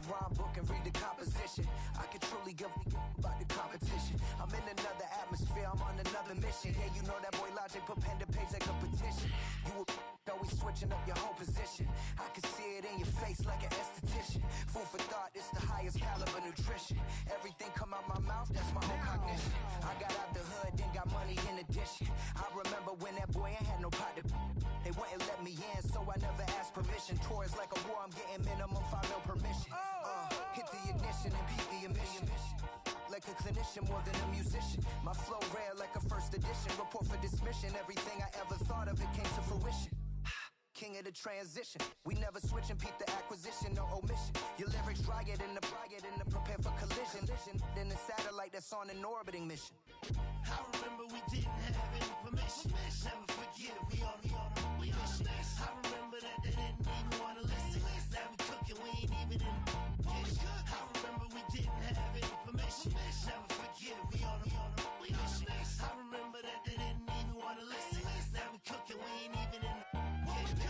rhyme book and read the composition. I can truly give about the competition. I'm in another atmosphere, I'm on another mission. Yeah, you know that boy Logic put pen to page like a petition. You always switching up your whole position. I can see it in your face like an esthetician. Food for thought, it's the highest caliber nutrition. Everything come out my mouth, that's my own cognition. I got out the hood, then got money in addition. I remember when that boy ain't had no pot to. They wouldn't let me in, so I never asked permission. Tours like a war, I'm getting minimum 5 mil permission. Hit the ignition and beat the emission. Like a clinician more than a musician. My flow rare like a first edition. Report for dismission. Everything I ever thought of, it came to fruition. King of the transition. We never switch and peep the acquisition, no omission. Your lyrics dry it in the prepare for collision. Then the satellite that's on an orbiting mission. I remember we didn't have any permission. Never forget it, we on a mission. I remember that they didn't even want to listen. Now we cooking, we ain't even in the kitchen. I remember we didn't have any permission. Never forget it, we on a mission. I remember that they didn't even want to listen. Now we cooking, we ain't even in the kitchen.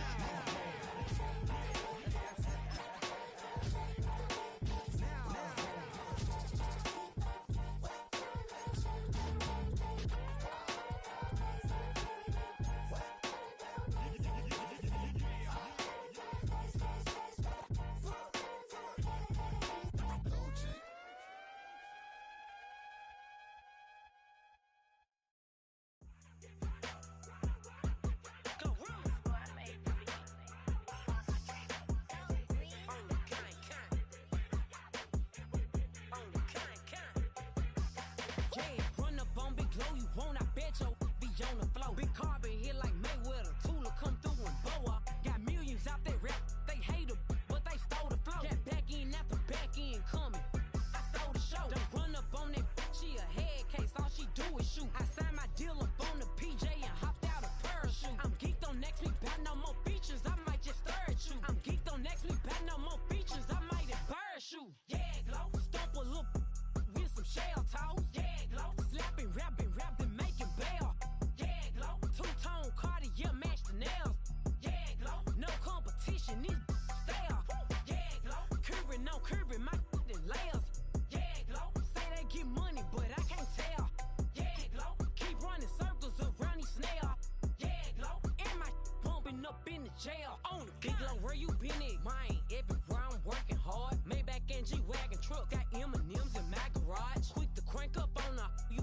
Jail on the big low, where you been at? Mine, everywhere I'm working hard. Maybach and G-Wagon truck, got M&M's in my garage. Quick to crank up on you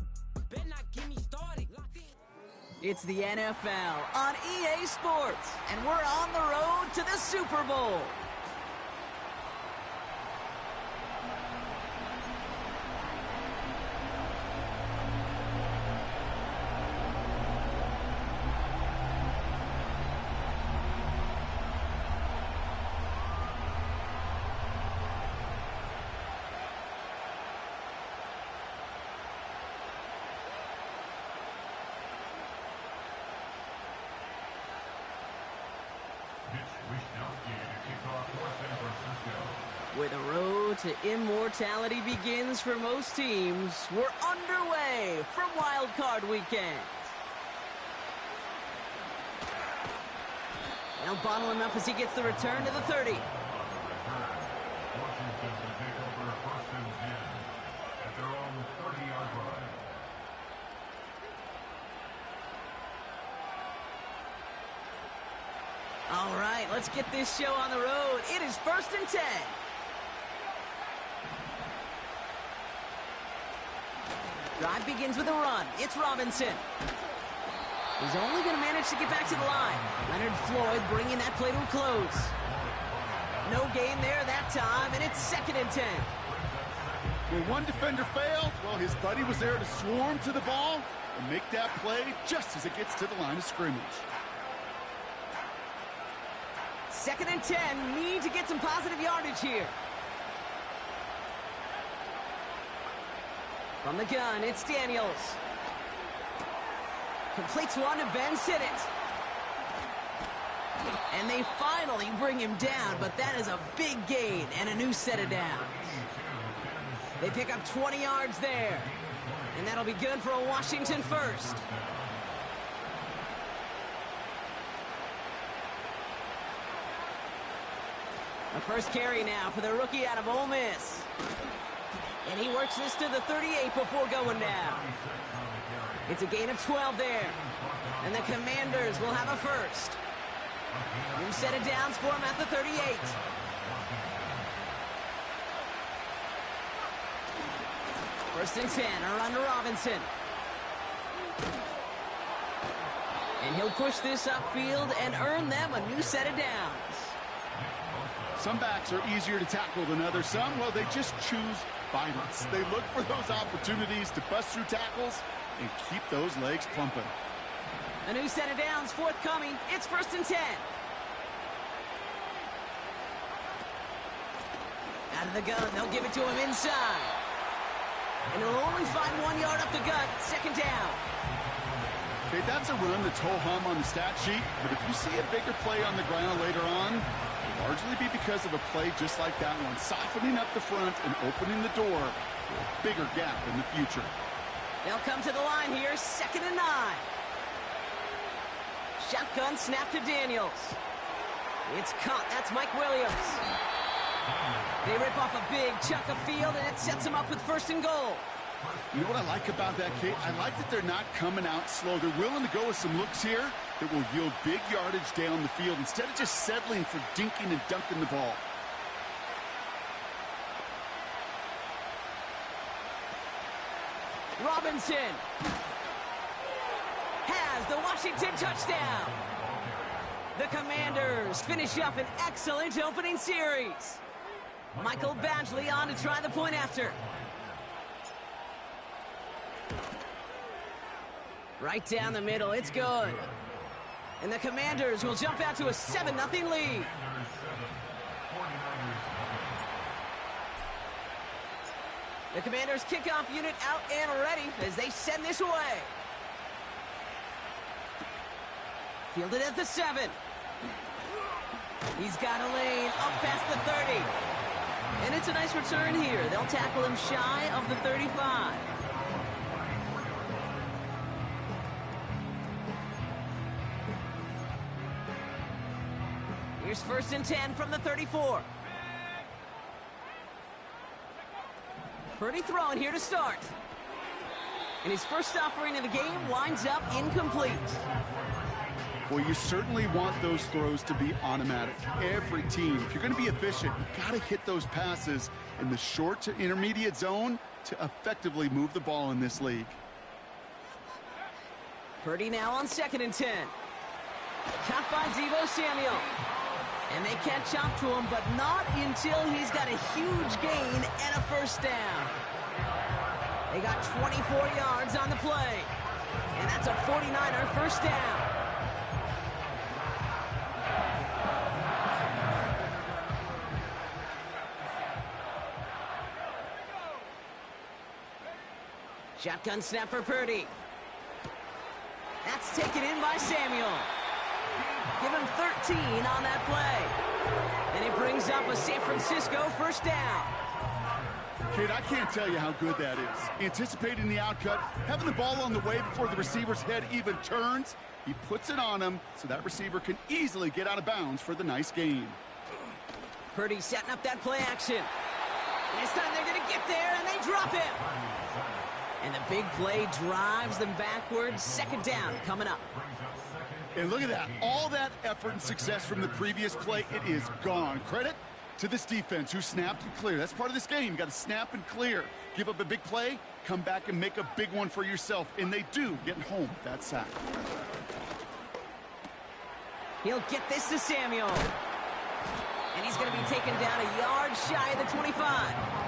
better not get me started. It's the NFL on EA Sports, and we're on the road to the Super Bowl. Where the road to immortality begins for most teams, we're underway from Wild Card Weekend. They'll bottle him up as he gets the return to the 30. All right, let's get this show on the road. It is 1st and 10. Drive begins with a run. It's Robinson. He's only going to manage to get back to the line. Leonard Floyd bringing that play to a close. No gain there that time, and it's 2nd and 10. Where one defender failed, well, his buddy was there to swarm to the ball and make that play just as it gets to the line of scrimmage. 2nd and 10, need to get some positive yardage here. From the gun, it's Daniels. Completes one to Ben Sinnott. And they finally bring him down, but that is a big gain and a new set of downs. They pick up 20 yards there. And that'll be good for a Washington first. A first carry now for the rookie out of Ole Miss. And he works this to the 38 before going down. It's a gain of 12 there. And the Commanders will have a first. New set of downs for him at the 38. First and 10, a run to Robinson. And he'll push this upfield and earn them a new set of downs. Some backs are easier to tackle than others. Some, well, they just choose violence. They look for those opportunities to bust through tackles and keep those legs pumping. A new set of downs forthcoming. It's first and 10. Out of the gun, they'll give it to him inside. And he'll only find 1 yard up the gut. Second down. Okay, that's a run that's ho-hum on the stat sheet, but if you see a bigger play on the ground later on, it'll largely be because of a play just like that one, softening up the front and opening the door for a bigger gap in the future. They'll come to the line here, 2nd and 9. Shotgun snap to Daniels. It's caught. That's Mike Williams. They rip off a big chunk of field, and it sets them up with 1st and goal. You know what I like about that, Kate? I like that they're not coming out slow. They're willing to go with some looks here that will yield big yardage down the field instead of just settling for dinking and dunking the ball. Robinson has the Washington touchdown. The Commanders finish up an excellent opening series. Michael Badgley on to try the point after. Right down the middle, it's good. And the Commanders will jump out to a 7-0 lead. The Commanders kickoff unit out and ready as they send this away. Fielded at the 7. He's got a lane up past the 30. And it's a nice return here. They'll tackle him shy of the 35. Here's 1st and 10 from the 34. Purdy throwing here to start. And his first offering of the game winds up incomplete. Well, you certainly want those throws to be automatic. Every team, if you're going to be efficient, you got to hit those passes in the short to intermediate zone to effectively move the ball in this league. Purdy now on 2nd and 10. Caught by Deebo Samuel. And they catch up to him, but not until he's got a huge gain and a first down. They got 24 yards on the play. And that's a 49er first down. Shotgun snap for Purdy. That's taken in by Samuel. Give him 13 on that play. And it brings up a San Francisco first down. Kid, I can't tell you how good that is. Anticipating the outcut, having the ball on the way before the receiver's head even turns, he puts it on him so that receiver can easily get out of bounds for the nice gain. Purdy setting up that play action. And this time they're going to get there, and they drop him. And the big play drives them backwards. 2nd down coming up. And look at that. All that effort and success from the previous play, it is gone. Credit to this defense who snapped and cleared. That's part of this game. You got to snap and clear. Give up a big play, come back and make a big one for yourself. And they do get home with that sack. He'll get this to Samuel. And he's going to be taken down a yard shy of the 25.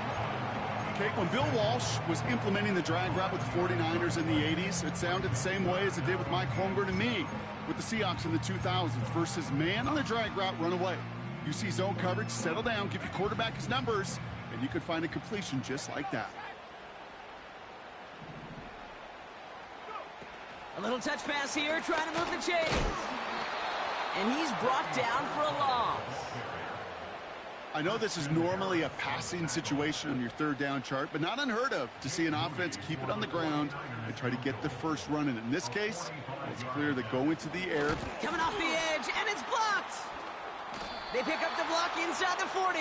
Okay, when Bill Walsh was implementing the drag route with the 49ers in the 80s, it sounded the same way as it did with Mike Holmgren and me with the Seahawks in the 2000s versus man on the drag route, run away. You see zone coverage, settle down, give your quarterback his numbers, and you could find a completion just like that. A little touch pass here, trying to move the chains. And he's brought down for a loss. I know this is normally a passing situation on your 3rd down chart, but not unheard of to see an offense keep it on the ground and try to get the first run in. In this case, it's clear that go into the air. Coming off the edge, and it's blocked. They pick up the block inside the 40.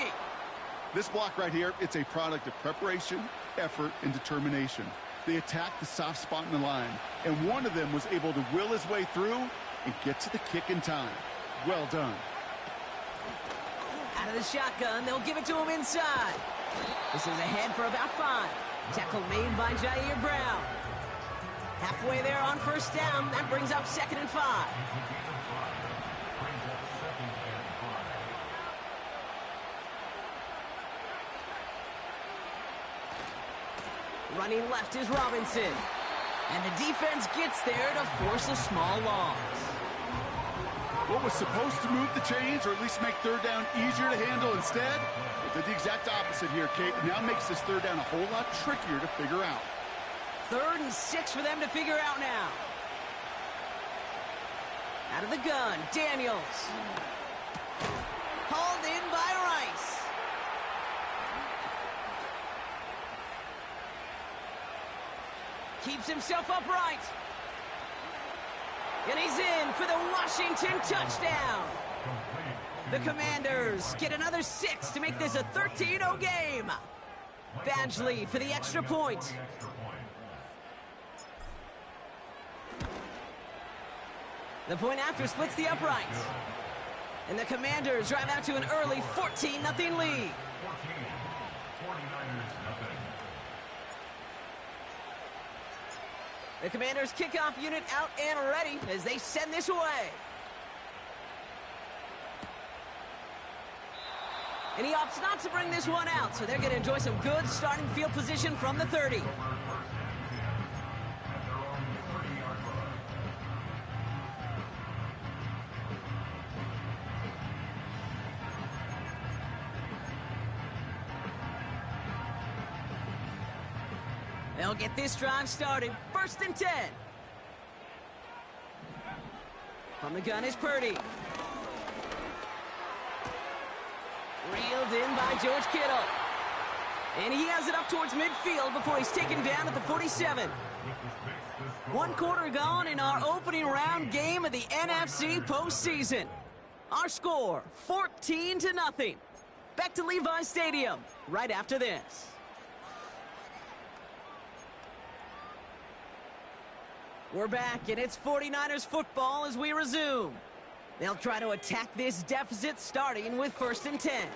This block right here, it's a product of preparation, effort, and determination. They attacked the soft spot in the line, and one of them was able to will his way through and get to the kick in time. Well done. Out of the shotgun, they'll give it to him inside. This is ahead for about 5. Tackle made by Jair Brown. Halfway there on first down. That brings up 2nd and 5. Running left is Robinson. And the defense gets there to force a small loss. What was supposed to move the chains, or at least make third down easier to handle instead, it did the exact opposite here, Kate. It now makes this third down a whole lot trickier to figure out. 3rd and 6 for them to figure out now. Out of the gun, Daniels. Hauled in by Rice. Keeps himself upright. And he's in for the Washington touchdown. The Commanders get another 6 to make this a 13-0 game. Badgley for the extra point. The point after splits the uprights. And the Commanders drive out to an early 14-0 lead. The Commanders' kickoff unit out and ready as they send this away. And he opts not to bring this one out, so they're going to enjoy some good starting field position from the 30. They'll get this drive started. 1st and 10. From the gun is Purdy. Reeled in by George Kittle. And he has it up towards midfield before he's taken down at the 47. 1 quarter gone in our opening round game of the NFC postseason. Our score, 14-0. Back to Levi's Stadium right after this. We're back, and it's 49ers football as we resume. They'll try to attack this deficit starting with 1st and 10.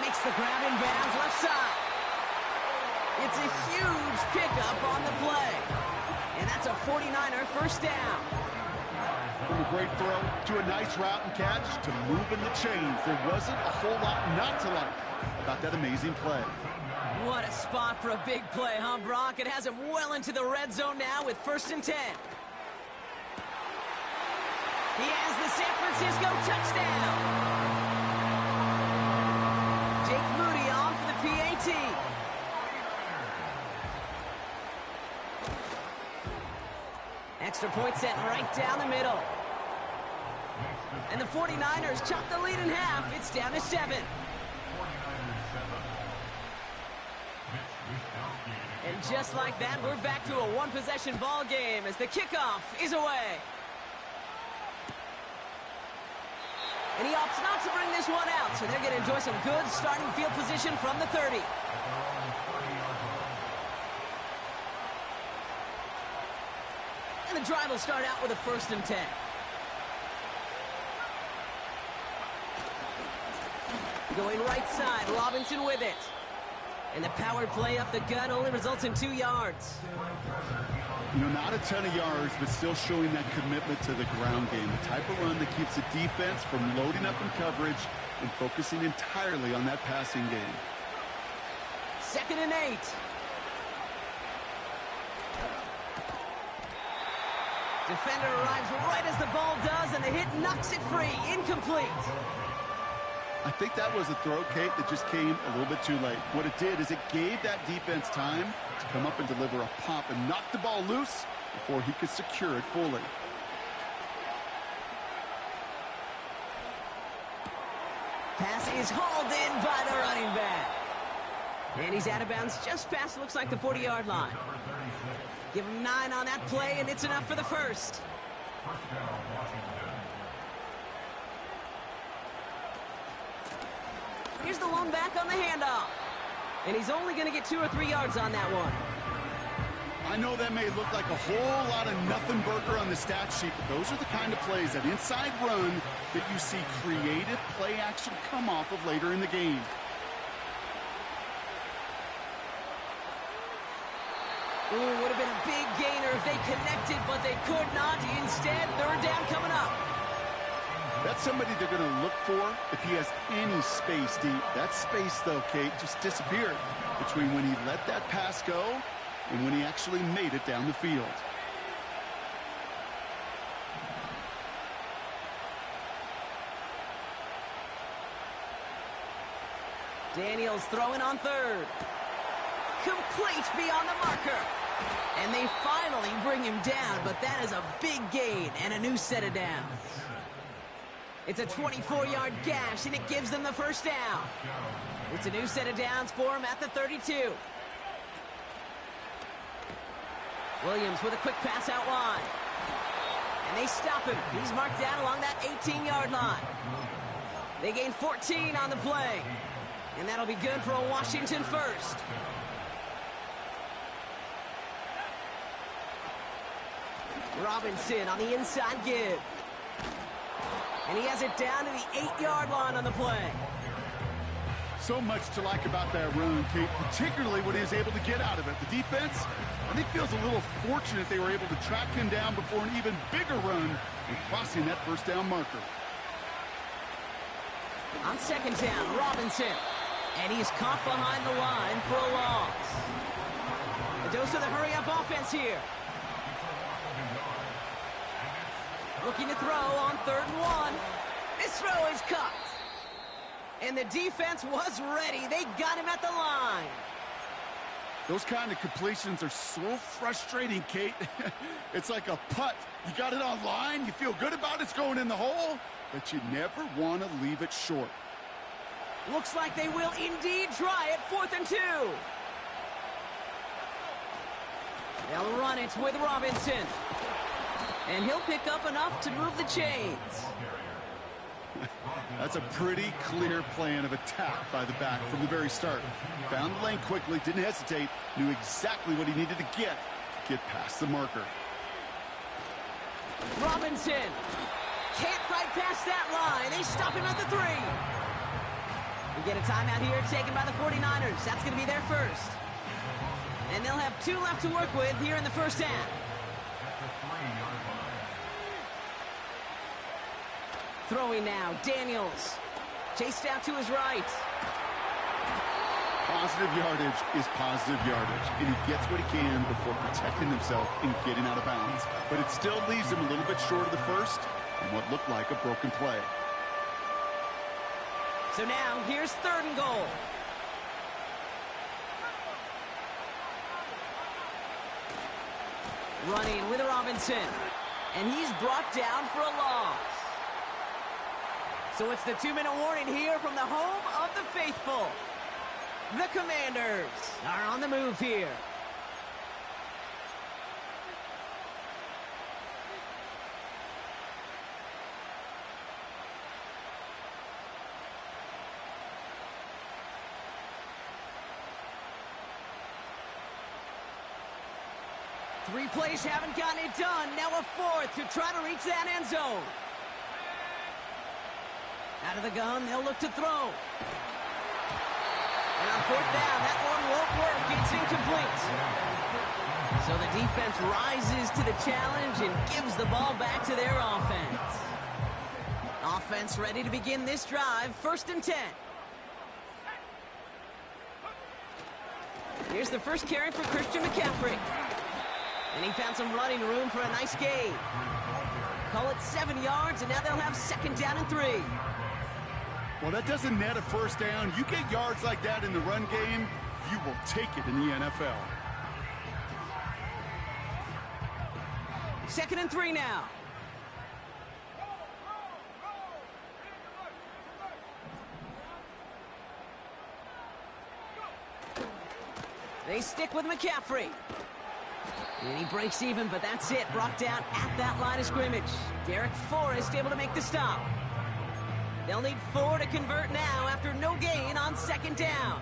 Makes the grab in bounds left side. It's a huge pickup on the play. And that's a 49er first down. From a great throw to a nice route and catch to moving the chains. There wasn't a whole lot not to like about that amazing play. What a spot for a big play, huh, Brock? It has him well into the red zone now with 1st and 10. He has the San Francisco touchdown. Jake Moody on for the PAT. Extra point set right down the middle. And the 49ers chop the lead in half. It's down to 7. And just like that, we're back to a one-possession ball game as the kickoff is away. And he opts not to bring this one out, so they're going to enjoy some good starting field position from the 30. And the drive will start out with a 1st and 10. Going right side, Robinson with it. And the power play up the gut only results in 2 yards. You know, not a ton of yards, but still showing that commitment to the ground game. The type of run that keeps the defense from loading up in coverage and focusing entirely on that passing game. 2nd and 8. Defender arrives right as the ball does, and the hit knocks it free. Incomplete. I think that was a throw, Kate, that just came a little bit too late. What it did is it gave that defense time to come up and deliver a pop and knock the ball loose before he could secure it fully. Pass is hauled in by the running back. And he's out of bounds just past, looks like, the 40-yard line. Give him 9 on that play, and it's enough for the first. Here's the lone back on the handoff. And he's only going to get 2 or 3 yards on that one. I know that may look like a whole lot of nothing burger on the stat sheet, but those are the kind of plays, that inside run, that you see creative play action come off of later in the game. Ooh, would have been a big gainer if they connected, but they could not. Instead, third down coming up. That's somebody they're going to look for if he has any space deep. That space, though, Kate, just disappeared between when he let that pass go and when he actually made it down the field. Daniels throwing on third. Complete beyond the marker. And they finally bring him down, but that is a big gain and a new set of downs. It's a 24-yard gash, and it gives them the first down. It's a new set of downs for him at the 32. Williams with a quick pass out wide. And they stop him. He's marked down along that 18-yard line. They gain 14 on the play. And that'll be good for a Washington first. Robinson on the inside give. And he has it down to the 8-yard line on the play. So much to like about that run, Kate, particularly when he was able to get out of it. The defense, I think, feels a little fortunate they were able to track him down before an even bigger run and crossing that first down marker. On second down, Robinson. And he's caught behind the line for a loss. A dose of the hurry-up offense here. Looking to throw on 3rd and 1. This throw is cut. And the defense was ready. They got him at the line. Those kind of completions are so frustrating, Kate. It's like a putt. You got it on line, you feel good about it's going in the hole, but you never want to leave it short. Looks like they will indeed try it. 4th and 2. They'll run it with Robinson. And he'll pick up enough to move the chains. That's a pretty clear plan of attack by the back from the very start. Found the lane quickly, didn't hesitate, knew exactly what he needed to get past the marker. Robinson can't fight past that line. They stop him at the 3. We get a timeout here taken by the 49ers. That's going to be their first. And they'll have 2 left to work with here in the first half. Throwing now, Daniels. Chased out to his right. Positive yardage is positive yardage, and he gets what he can before protecting himself and getting out of bounds. But it still leaves him a little bit short of the first and what looked like a broken play. So now, here's 3rd and goal. Running with Robinson. And he's brought down for a loss. So it's the 2-minute warning here from the home of the faithful. The Commanders are on the move here. Three plays haven't gotten it done. Now a 4th to try to reach that end zone. Out of the gun, they'll look to throw. And on 4th down, that one won't work. It's incomplete. So the defense rises to the challenge and gives the ball back to their offense. Offense ready to begin this drive. 1st and 10. Here's the first carry for Christian McCaffrey. And he found some running room for a nice gain. Call it 7 yards, and now they'll have 2nd down and 3. Well, that doesn't net a first down. You get yards like that in the run game, you will take it in the NFL. 2nd and 3 now. They stick with McCaffrey. And he breaks even, but that's it. Brought down at that line of scrimmage. Derek Forrest able to make the stop. They'll need 4 to convert now after no gain on second down.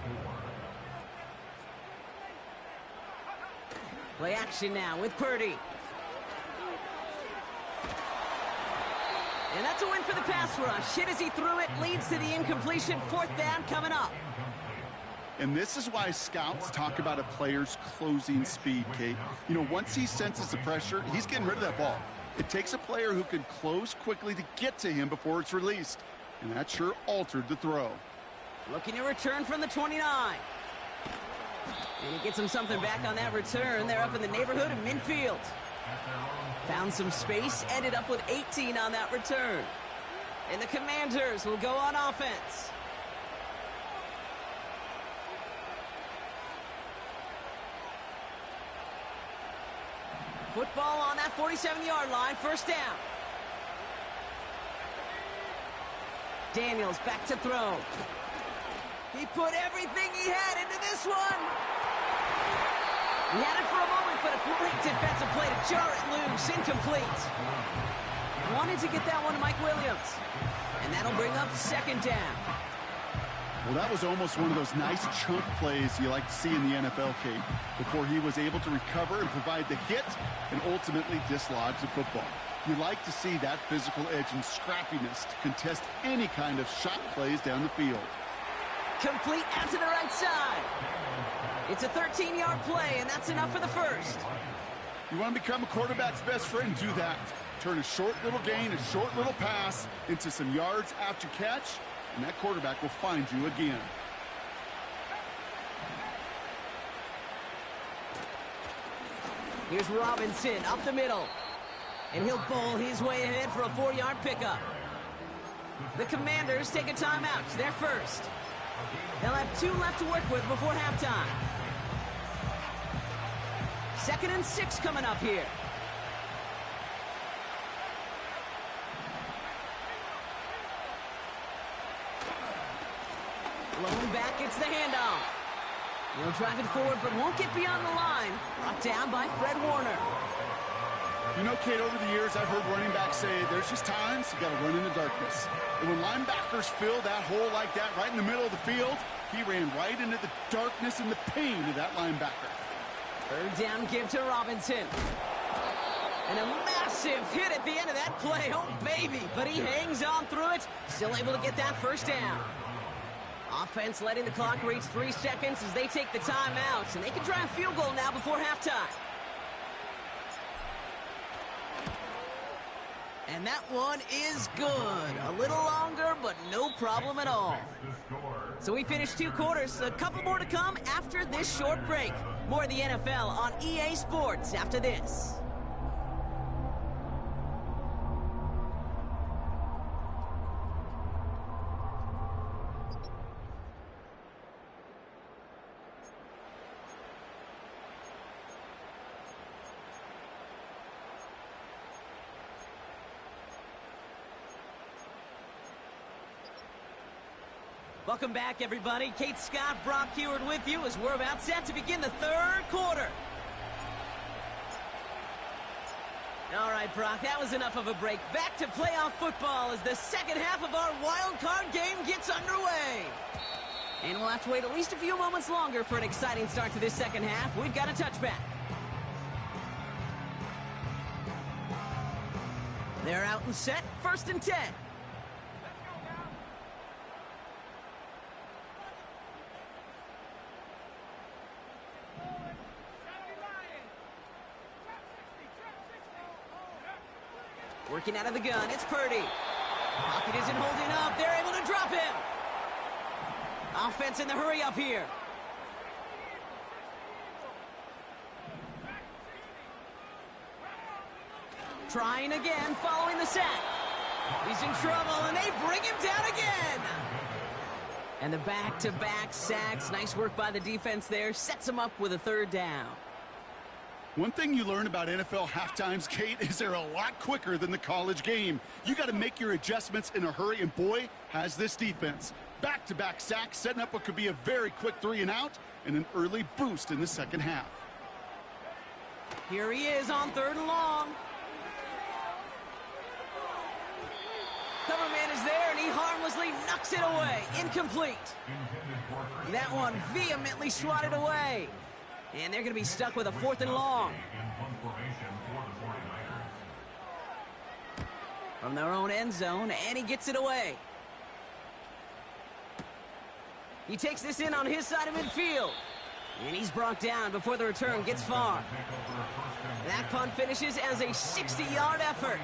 Play action now with Purdy. And that's a win for the pass rush. Hit as he threw it, leads to the incompletion. 4th down coming up. And this is why scouts talk about a player's closing speed, Kate. You know, once he senses the pressure, he's getting rid of that ball. It takes a player who can close quickly to get to him before it's released. And that sure altered the throw. Looking to return from the 29. And he gets him something back on that return. They're up in the neighborhood of midfield. Found some space, ended up with 18 on that return. And the Commanders will go on offense. Football on that 47-yard line, 1st down. Daniels back to throw. He put everything he had into this one. He had it for a moment, but a great defensive play to jar it loose. Incomplete. Wanted to get that one to Mike Williams. And that'll bring up 2nd down. Well, that was almost one of those nice chunk plays you like to see in the NFL, Kate, before he was able to recover and provide the hit and ultimately dislodge the football. You like to see that physical edge and scrappiness to contest any kind of shot plays down the field. Complete out to the right side. It's a 13-yard play, and that's enough for the 1st. You want to become a quarterback's best friend? Do that. Turn a short little gain, a short little pass into some yards after catch, and that quarterback will find you again. Here's Robinson up the middle. And he'll bowl his way ahead for a 4-yard pickup. The Commanders take a timeout. They're first. They'll have 2 left to work with before halftime. 2nd and 6 coming up here. Blown back, it's the handoff. He'll drive it forward, but won't get beyond the line. Brought down by Fred Warner. You know, Kate, over the years, I've heard running backs say there's just times you got to run in the darkness. And when linebackers fill that hole like that right in the middle of the field, he ran right into the darkness and the pain of that linebacker. 3rd down give to Robinson. And a massive hit at the end of that play. Oh, baby. But he hangs on through it. Still able to get that 1st down. Offense letting the clock reach 3 seconds as they take the timeouts. And they can try a field goal now before halftime. And that one is good. A little longer, but no problem at all. So we finished 2 quarters. A couple more to come after this short break. More of the NFL on EA Sports after this. Welcome back, everybody. Kate Scott, Brock Heward with you as we're about set to begin the 3rd quarter. All right, Brock, that was enough of a break. Back to playoff football as the 2nd half of our wild card game gets underway. And we'll have to wait at least a few moments longer for an exciting start to this 2nd half. We've got a touchback. They're out and set, 1st and 10. Working out of the gun, it's Purdy. Pocket isn't holding up. They're able to drop him. Offense in the hurry up here. Trying again, following the sack. He's in trouble, and they bring him down again. And the back-to-back sacks. Nice work by the defense there. Sets him up with a 3rd down. One thing you learn about NFL halftimes, Kate, is they're a lot quicker than the college game. You got to make your adjustments in a hurry, and boy, has this defense. Back-to-back sacks, setting up what could be a very quick 3 and out, and an early boost in the 2nd half. Here he is on 3rd and long. Cover man is there, and he harmlessly knocks it away. Incomplete. That one vehemently swatted away. And they're going to be stuck with a 4th and long. From their own end zone, and he gets it away. He takes this in on his side of midfield. And he's brought down before the return gets far. That punt finishes as a 60-yard effort.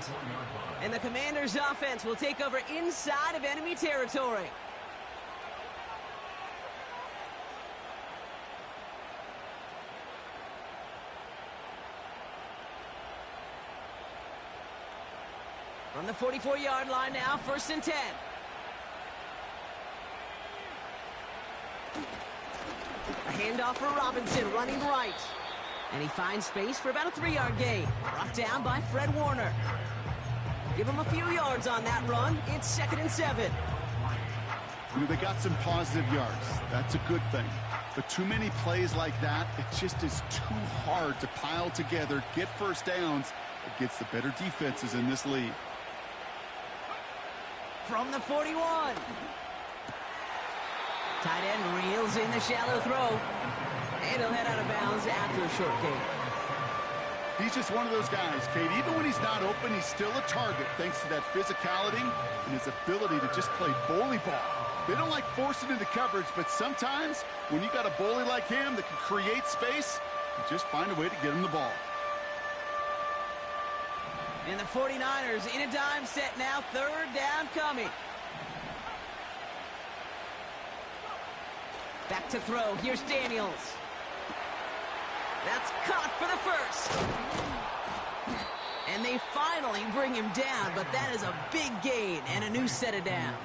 And the Commanders' offense will take over inside of enemy territory. From the 44-yard line now, 1st and 10. A handoff for Robinson, running right. And he finds space for about a 3-yard gain. Brought down by Fred Warner. Give him a few yards on that run. It's 2nd and 7. You know, they got some positive yards. That's a good thing. But too many plays like that, it just is too hard to pile together, get first downs against the better defenses in this league. From the 41. Tight end reels in the shallow throw. And he'll head out of bounds after a short gain. He's just one of those guys, Kate. Even when he's not open, he's still a target thanks to that physicality and his ability to just play bully ball. They don't like forcing into coverage, but sometimes when you got a bully like him that can create space, you just find a way to get him the ball. And the 49ers in a dime set now, 3rd down coming. Back to throw. Here's Daniels. That's caught for the 1st. And they finally bring him down, but that is a big gain and a new set of downs.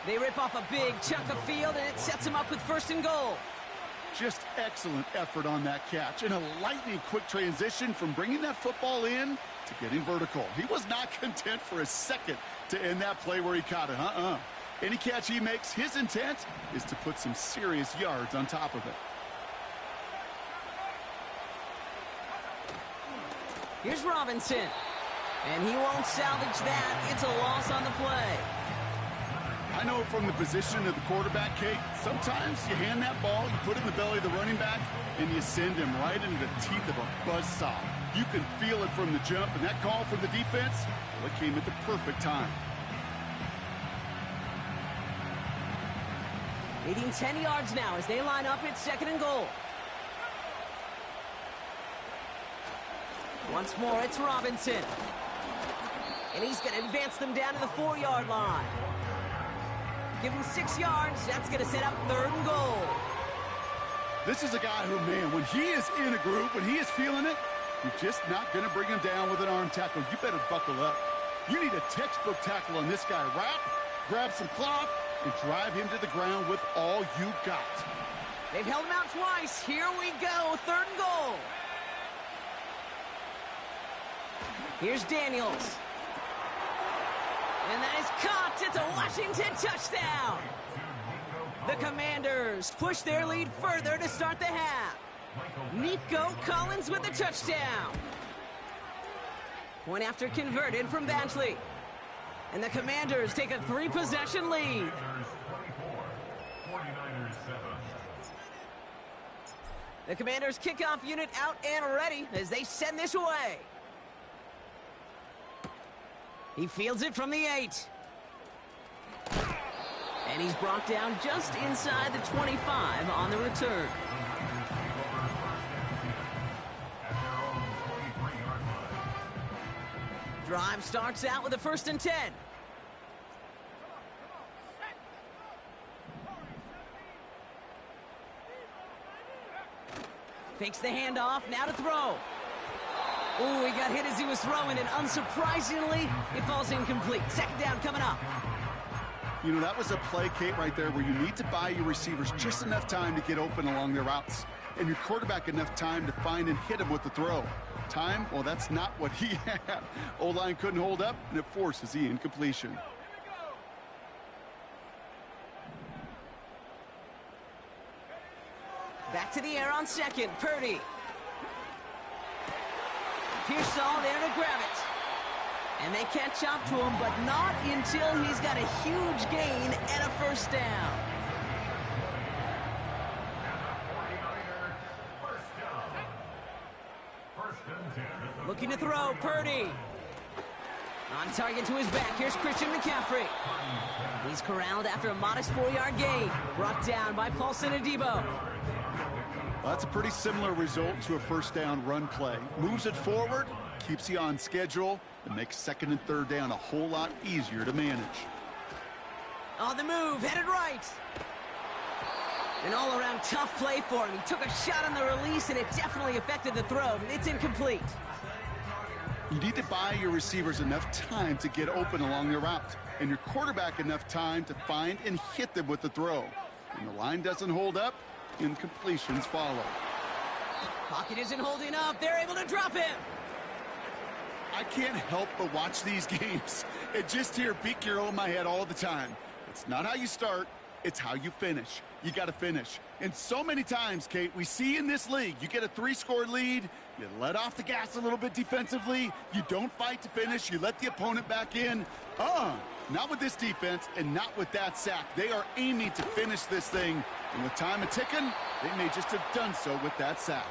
They rip off a big chunk of field, and it sets him up with 1st and goal. Just excellent effort on that catch, and a lightning quick transition from bringing that football in to getting vertical. He was not content for a second to end that play where he caught it. Any catch he makes, his intent is to put some serious yards on top of it. Here's Robinson, and he won't salvage that. It's a loss on the play. I know from the position of the quarterback, Kate, sometimes you hand that ball, you put it in the belly of the running back, and you send him right into the teeth of a buzzsaw. You can feel it from the jump, and that call from the defense, well, it came at the perfect time. Needing 10 yards now as they line up. It's 2nd and goal. Once more, it's Robinson. And he's going to advance them down to the 4-yard line. Give him 6 yards. That's going to set up 3rd and goal. This is a guy who, man, when he is in a groove, when he is feeling it, you're just not going to bring him down with an arm tackle. You better buckle up. You need a textbook tackle on this guy. Wrap, grab some cloth, and drive him to the ground with all you got. They've held him out twice. Here we go. 3rd and goal. Here's Daniels. And that is caught. It's a Washington touchdown. The Commanders push their lead further to start the half. Nico Collins with the touchdown. Point after converted from Badgley. And the Commanders take a 3-possession lead. The Commanders kickoff unit out and ready as they send this away. He fields it from the 8. And he's brought down just inside the 25 on the return. Drive starts out with a 1st and 10. Fakes the handoff, now to throw. Oh, he got hit as he was throwing, and unsurprisingly, it falls incomplete. 2nd down coming up. You know, that was a play, Kate, right there where you need to buy your receivers just enough time to get open along their routes, and your quarterback enough time to find and hit him with the throw. Time? Well, that's not what he had. O-line couldn't hold up, and it forces the incompletion. Back to the air on 2nd. Purdy. Pearsall there to grab it. And they catch up to him, but not until he's got a huge gain and a first down. Looking to throw, Purdy. On target to his back, here's Christian McCaffrey. He's corralled after a modest 4-yard gain. Brought down by Paulson Adebo. Well, that's a pretty similar result to a first down run play. Moves it forward, keeps you on schedule, and makes second and third down a whole lot easier to manage. On the move, headed right. An all-around tough play for him. He took a shot on the release, and it definitely affected the throw. It's incomplete. You need to buy your receivers enough time to get open along their route, and your quarterback enough time to find and hit them with the throw. When the line doesn't hold up, incompletions follow. Pocket isn't holding up. They're able to drop him. I can't help but watch these games and just hear Pete Carroll in my head all the time. It's not how you start, it's how you finish. You got to finish. And so many times, Kate, we see in this league, you get a 3-score lead, you let off the gas a little bit defensively, you don't fight to finish, you let the opponent back in. Not with this defense and not with that sack. They are aiming to finish this thing, and with time a-ticking, they may just have done so with that sack.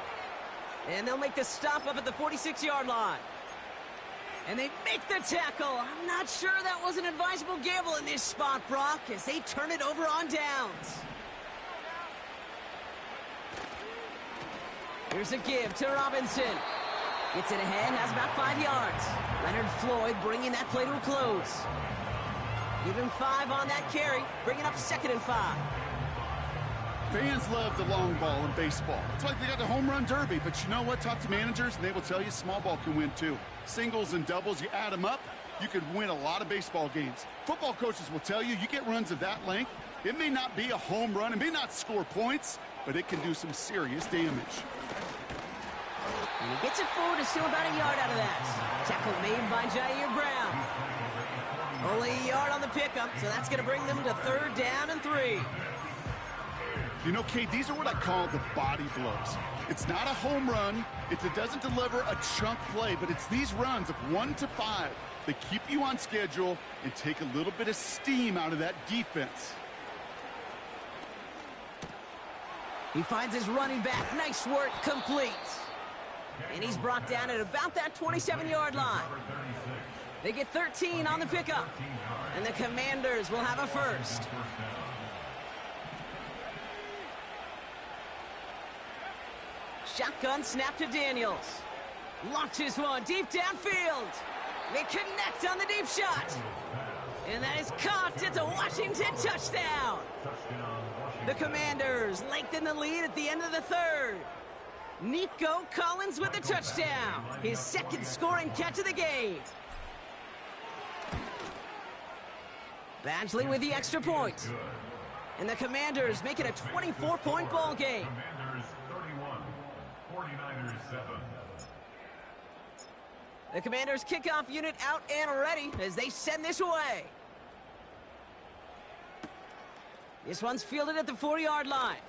And they'll make the stop up at the 46-yard line. And they make the tackle. I'm not sure that was an advisable gamble in this spot, Brock, as they turn it over on downs. Here's a give to Robinson. Gets it ahead, has about 5 yards. Leonard Floyd bringing that play to a close. Give him 5 on that carry, bringing up 2nd and 5. Fans love the long ball in baseball. It's like they got the home run derby, but you know what? Talk to managers, and they will tell you small ball can win too. Singles and doubles, you add them up, you could win a lot of baseball games. Football coaches will tell you get runs of that length. It may not be a home run, it may not score points, but it can do some serious damage. And he gets it forward to steal about a yard out of that. Tackle made by Jair Brown. Only a yard on the pickup, so that's going to bring them to 3rd down and 3. You know, Kate, these are what I call the body blows. It's not a home run. It doesn't deliver a chunk play, but it's these runs of 1 to 5 that keep you on schedule and take a little bit of steam out of that defense. He finds his running back. Nice work, complete. And he's brought down at about that 27-yard line. They get 13 on the pickup. And the Commanders will have a first. Shotgun snap to Daniels. Launches one deep downfield. They connect on the deep shot. And that is caught. It's a Washington touchdown. The Commanders lengthen the lead at the end of the 3rd. Nico Collins with the touchdown. His 2nd scoring catch of the game. Badgley with the extra point. And the Commanders make it a 24-point ball game. Commanders 31, 49ers 7. The Commanders kickoff unit out and ready as they send this away. This one's fielded at the 4-yard line.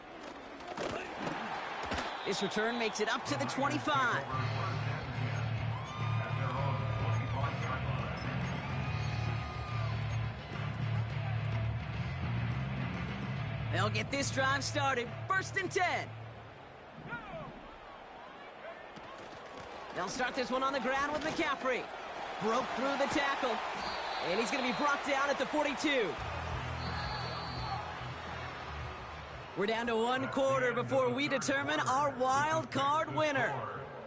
This return makes it up to the 25. They'll get this drive started. 1st and 10. They'll start this one on the ground with McCaffrey. Broke through the tackle. And he's going to be brought down at the 42. We're down to 1 quarter before we determine our wild card winner.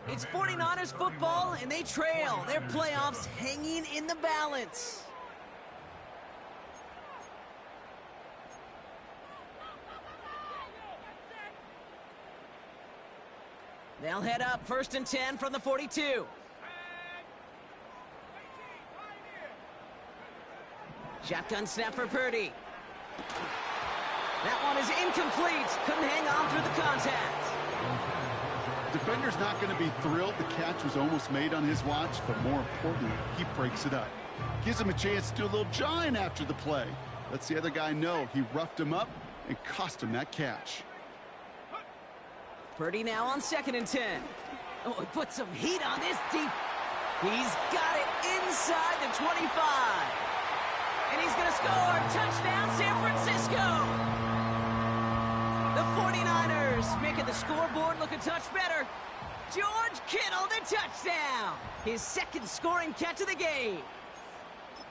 It's 49ers football, and they trail. Their playoffs hanging in the balance. They'll head up 1st and 10 from the 42. Shotgun snap for Purdy. That one is incomplete. Couldn't hang on through the contact. Defender's not going to be thrilled the catch was almost made on his watch, but more importantly, he breaks it up. Gives him a chance to do a little jawing after the play. Lets the other guy know he roughed him up and cost him that catch. Purdy now on 2nd and 10. Oh, he put some heat on this deep He's got it inside the 25. And he's going to score. Touchdown, San Francisco. The 49ers making the scoreboard look a touch better. George Kittle, the touchdown. His second scoring catch of the game.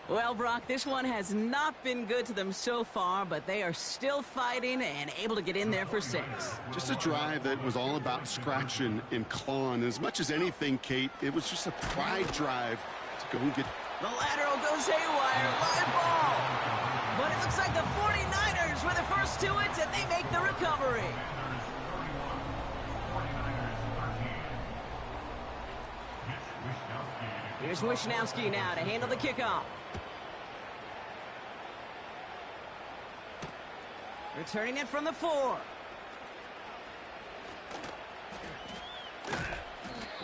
Well, Brock, this one has not been good to them so far, but they are still fighting and able to get in there for 6. Just a drive that was all about scratching and clawing. As much as anything, Kate, it was just a pride drive to go and get... The lateral goes haywire, live ball. But it looks like the 49ers were the first to it, and they make the recovery. Here's Wishnowski now to handle the kickoff. Returning it from the 4.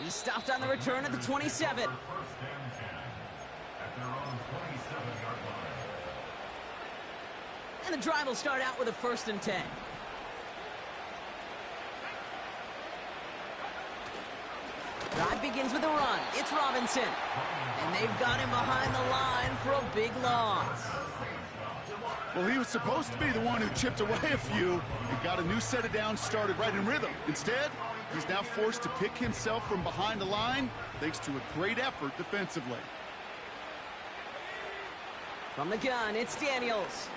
He's stopped on the return at the 27. And the drive will start out with a 1st and 10. Drive begins with a run. It's Robinson. And they've got him behind the line for a big loss. Well, he was supposed to be the one who chipped away a few and got a new set of downs started right in rhythm. Instead, he's now forced to pick himself from behind the line thanks to a great effort defensively. From the gun, it's Daniels.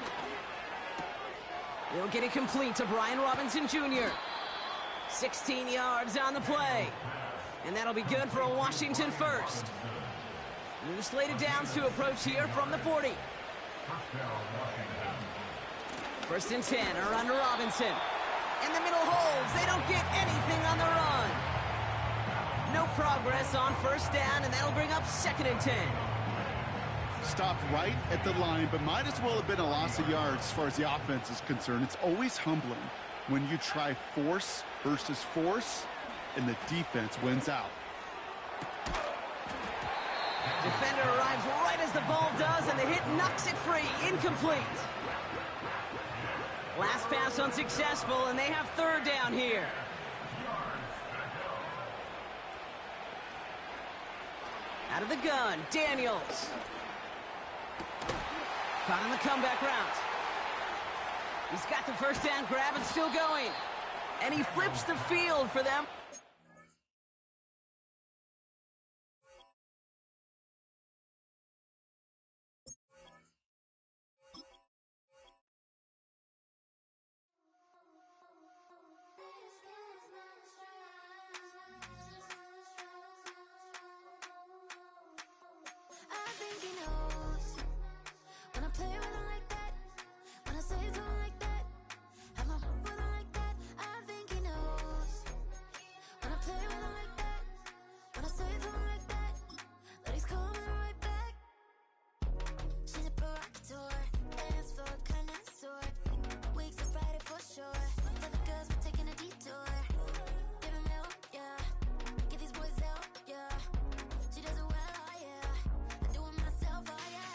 He'll get it complete to Brian Robinson Jr. 16 yards on the play. And that'll be good for a Washington first. New slated downs to approach here from the 40. 1st and 10 are under Robinson. And the middle holds. They don't get anything on the run. No progress on 1st down, and that'll bring up 2nd and 10. Stopped right at the line, but might as well have been a loss of yards as far as the offense is concerned. It's always humbling when you try force versus force, and the defense wins out. Defender arrives right as the ball does, and the hit knocks it free. Incomplete. Last pass unsuccessful, and they have 3rd down here. Out of the gun, Daniels. Caught on the comeback route. He's got the 1st down grab and still going. And he flips the field for them. I think he knows when I play with him like that, when I say it to him like that, have my with him like that. I think he knows when I play with him like that, when I say it to him like that, that he's coming right back. She's a provocateur, dance for a connoisseur, weeks of Friday for sure. Tell the girls we're taking a detour. Give him milk, yeah. Get these boys out, yeah. She does it well, oh yeah. I do it myself, oh yeah.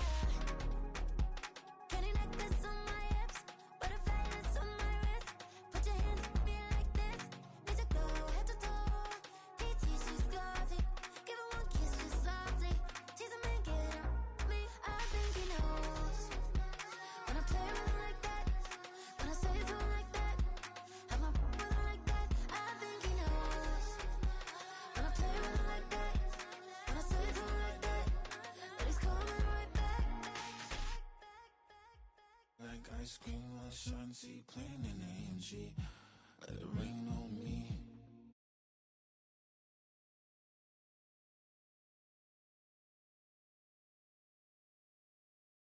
Candy necklace on my hips, butterflies on my wrist. Put your hands on me like this. Need to go head to toe. DT, she's glossy. Give her one kiss just softly. Tease him and get him me. I think he knows when I play with him like that, when I say it to him like that, have my with him like that. I think he knows when I play with him like that, when I say it to him like that, that he's coming right back. Like ice cream on Shanty, playing in AMG. Let it rain on me.